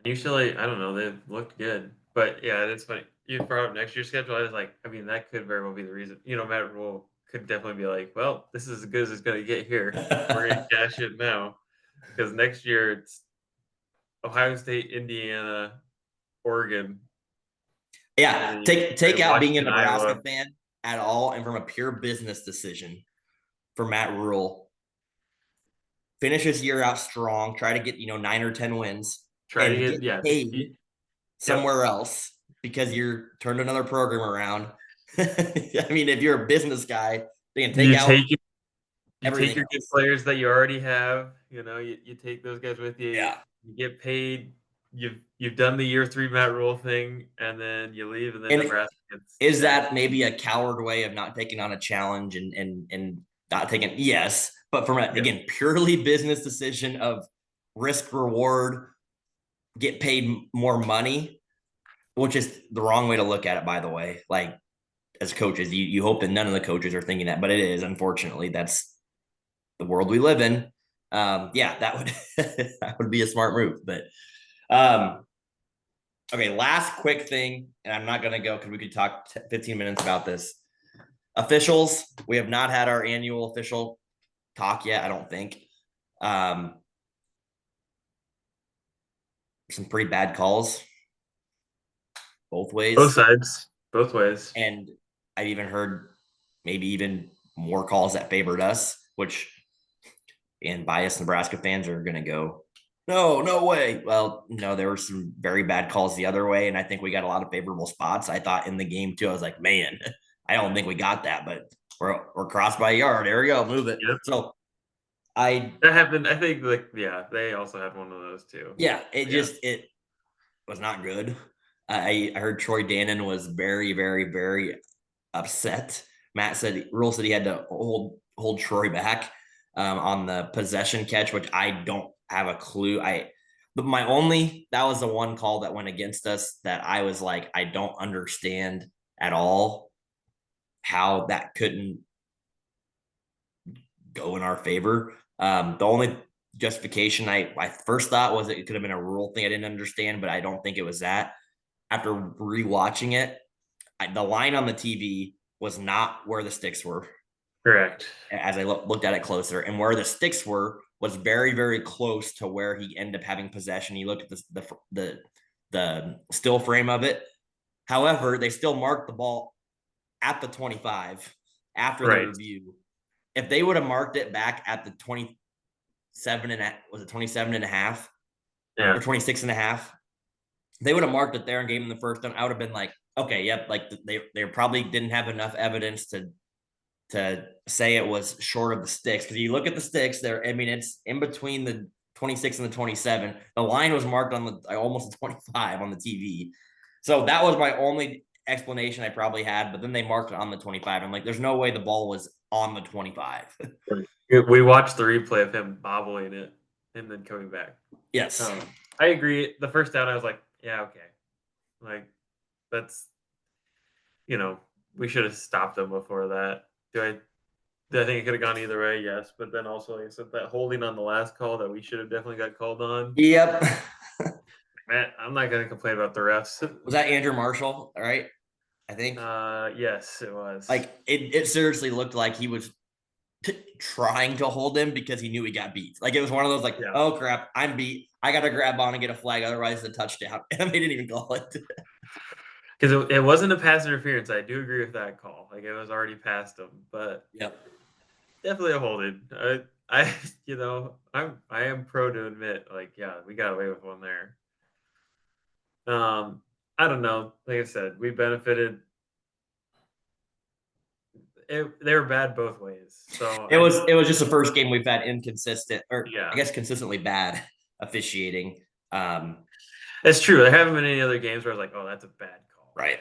UCLA, I don't know, they looked good. But yeah, it's funny. You brought up next year's schedule. I was like, I mean, that could very well be the reason. Matt Rule could definitely be like, well, this is as good as it's going to get here. We're going to cash it now. Because next year it's Ohio State, Indiana, Oregon. Yeah, take out being a Nebraska fan at all, and from a pure business decision for Matt Rule, finish his year out strong, try to get 9 or 10 wins, try to get paid somewhere else because you're turned another program around. I mean, if you're a business guy, they can take out You take everything your good else. players that you already have. You take those guys with you. Yeah. You get paid. You've done the year 3 Matt Rule thing, and then you leave, and then And Nebraska gets. is that maybe a coward way of not taking on a challenge and not taking? Yes, but from again, purely business decision of risk reward, get paid more money, which is the wrong way to look at it, by the way. Like, as coaches, you hope that none of the coaches are thinking that, but it is, unfortunately, that's the world we live in. Yeah, that would that would be a smart move. But okay, last quick thing, and I'm not gonna go because we could talk 15 minutes about this. Officials, we have not had our annual official talk yet, I don't think. Some pretty bad calls both ways. Both sides, both ways. And I've even heard maybe even more calls that favored us, which, and biased Nebraska fans are going to go, no way. Well, no, there were some very bad calls the other way. And I think we got a lot of favorable spots. I thought in the game too, I was like, man, I don't think we got that, but we're crossed by a yard. There we go. Move it. Yep. So that happened. I think they also had one of those too. Yeah, it was not good. I heard Troy Dannon was very, very, very upset. Rule said he had to hold Troy back on the possession catch, which I don't have a clue. But that was the one call that went against us that I was like, I don't understand at all how that couldn't go in our favor. The only justification I first thought was it could have been a rule thing I didn't understand, but I don't think it was that. After rewatching it, the line on the TV was not where the sticks were. Correct. As I looked at it closer, and where the sticks were was very, very close to where he ended up having possession. You look at the still frame of it. However, they still marked the ball at the 25 after the review. If they would have marked it back at the 27 and a half or 26 and a half, they would have marked it there and gave him the first down. I would have been like, okay, yep, like they probably didn't have enough evidence to say it was short of the sticks, because you look at the sticks there. I mean, it's in between the 26 and the 27. The line was marked on the almost 25 on the TV. So that was my only explanation I probably had, but then they marked it on the 25. I'm like, there's no way the ball was on the 25. We watched the replay of him bobbling it and then coming back. Yes. I agree. The first down, I was like, yeah, okay. Like, that's, we should have stopped him before that. Do I think it could have gone either way? Yes. But then also, like I said, that holding on the last call that we should have definitely got called on. Yep. Man, I'm not going to complain about the refs. Was that Andrew Marshall? All right. I think. Yes, it was. Like, it seriously looked like he was trying to hold him because he knew he got beat. Like, it was one of those, like, oh crap, I'm beat. I got to grab on and get a flag. Otherwise, it's a touchdown. And they didn't even call it. Because it wasn't a pass interference. I do agree with that call. Like, it was already past him, but definitely a holding. I am pro to admit, like, yeah, we got away with one there. I don't know. Like I said, we benefited. They were bad both ways. So it was just the first game we've had inconsistent, or I guess consistently bad officiating. It's true. There haven't been any other games where I was like, oh, that's a bad call. Right.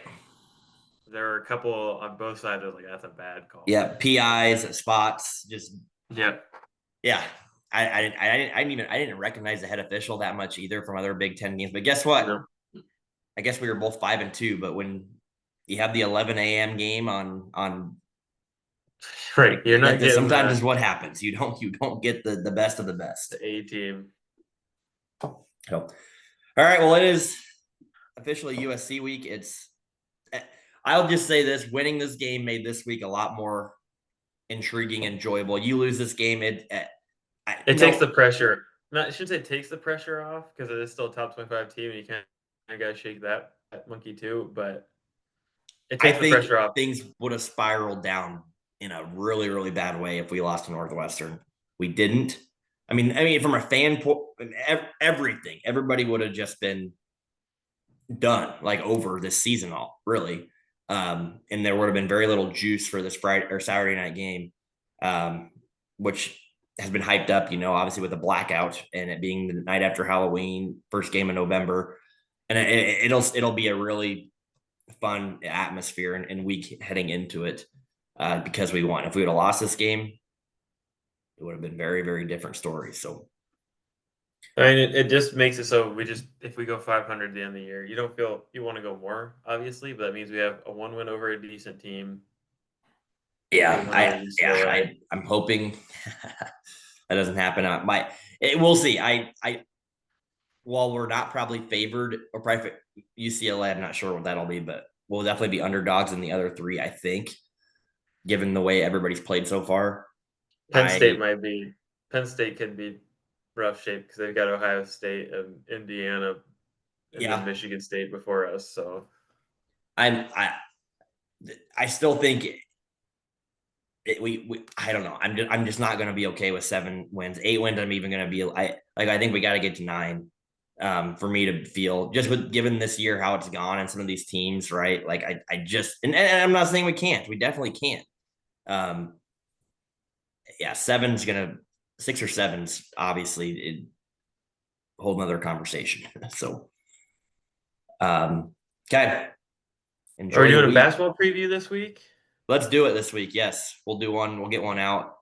There were a couple on both sides. I was like, that's a bad call. Yeah, PIs, spots, just yeah. I didn't recognize the head official that much either from other Big Ten games. But guess what? I guess we were both 5-2. But when you have the 11 a.m. game on right, you're not getting sometimes is what happens. You don't get the best of the best. The A team. So, all right. Well, it is officially USC week. I'll just say this: winning this game made this week a lot more intriguing, enjoyable. You lose this game, it takes the pressure. I shouldn't say it takes the pressure off, because it is still a top 25 team, and you can't gotta shake that monkey too. But it takes the pressure off. Things would have spiraled down in a really, really bad way if we lost to Northwestern. We didn't. I mean, from a fan point, everything, everybody would have just been done, like, over this season, all really. And there would have been very little juice for this Friday or Saturday night game. which has been hyped up, obviously with the blackout and it being the night after Halloween, first game in November. And it'll be a really fun atmosphere and week heading into it because we won. If we would have lost this game, it would have been very, very different story. So I mean, it just makes it so if we go 500 at the end of the year, you don't feel you want to go more, obviously, but that means we have a 1 win over a decent team. I'm hoping that doesn't happen. We'll see. While we're not probably favored or probably UCLA, I'm not sure what that'll be, but we'll definitely be underdogs in the other three, I think, given the way everybody's played so far. Penn State could be rough shape because they've got Ohio State and Indiana and then Michigan State before us. So I still think I don't know. I'm just not going to be okay with 7 wins. 8 wins, I'm even going to be I think we got to get to 9 for me to feel just with given this year how it's gone and some of these teams, right? Like I just and I'm not saying we can't. We definitely can't. 7's gonna 6 or 7's obviously a whole nother conversation. So okay. Enjoy. Are we doing a basketball preview this week? Let's do it this week. Yes, we'll do one. We'll get one out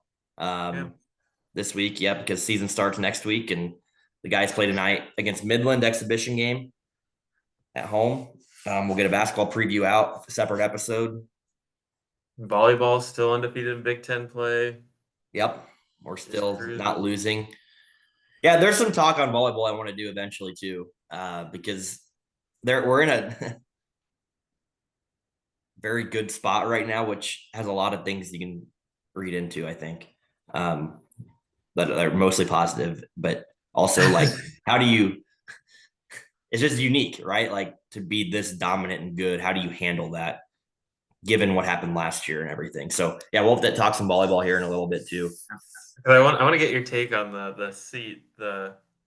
this week. Yeah, because season starts next week, and the guys play tonight against Midland exhibition game at home. We'll get a basketball preview out, a separate episode. Volleyball still undefeated in Big Ten play. Yep, we're still not losing. Yeah, there's some talk on volleyball I want to do eventually too, because we're in a very good spot right now, which has a lot of things you can read into, I think, that are mostly positive, but also like, how do you, it's just unique, right? Like to be this dominant and good, how do you handle that given what happened last year and everything? So yeah, we'll have to talk some volleyball here in a little bit too. I want to get your take on the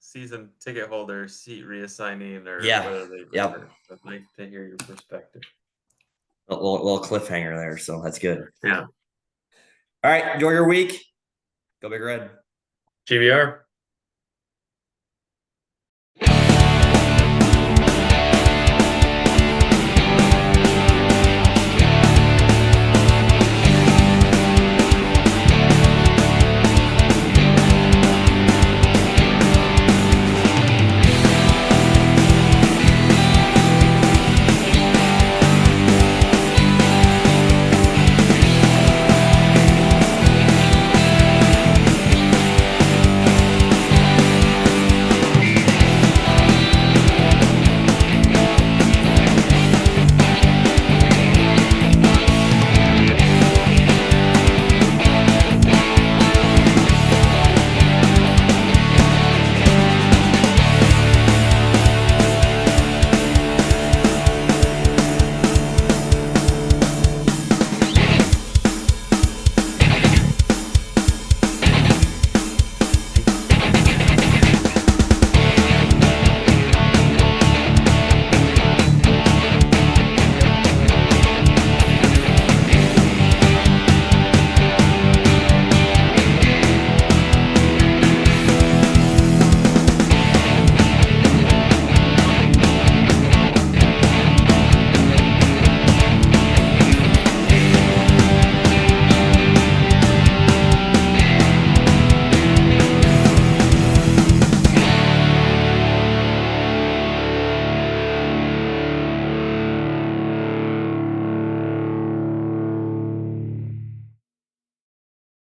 season ticket holder seat reassigning or whether they Yep. I'd like to hear your perspective. A little cliffhanger there, so that's good. Yeah. All right, enjoy your week. Go Big Red. GBR.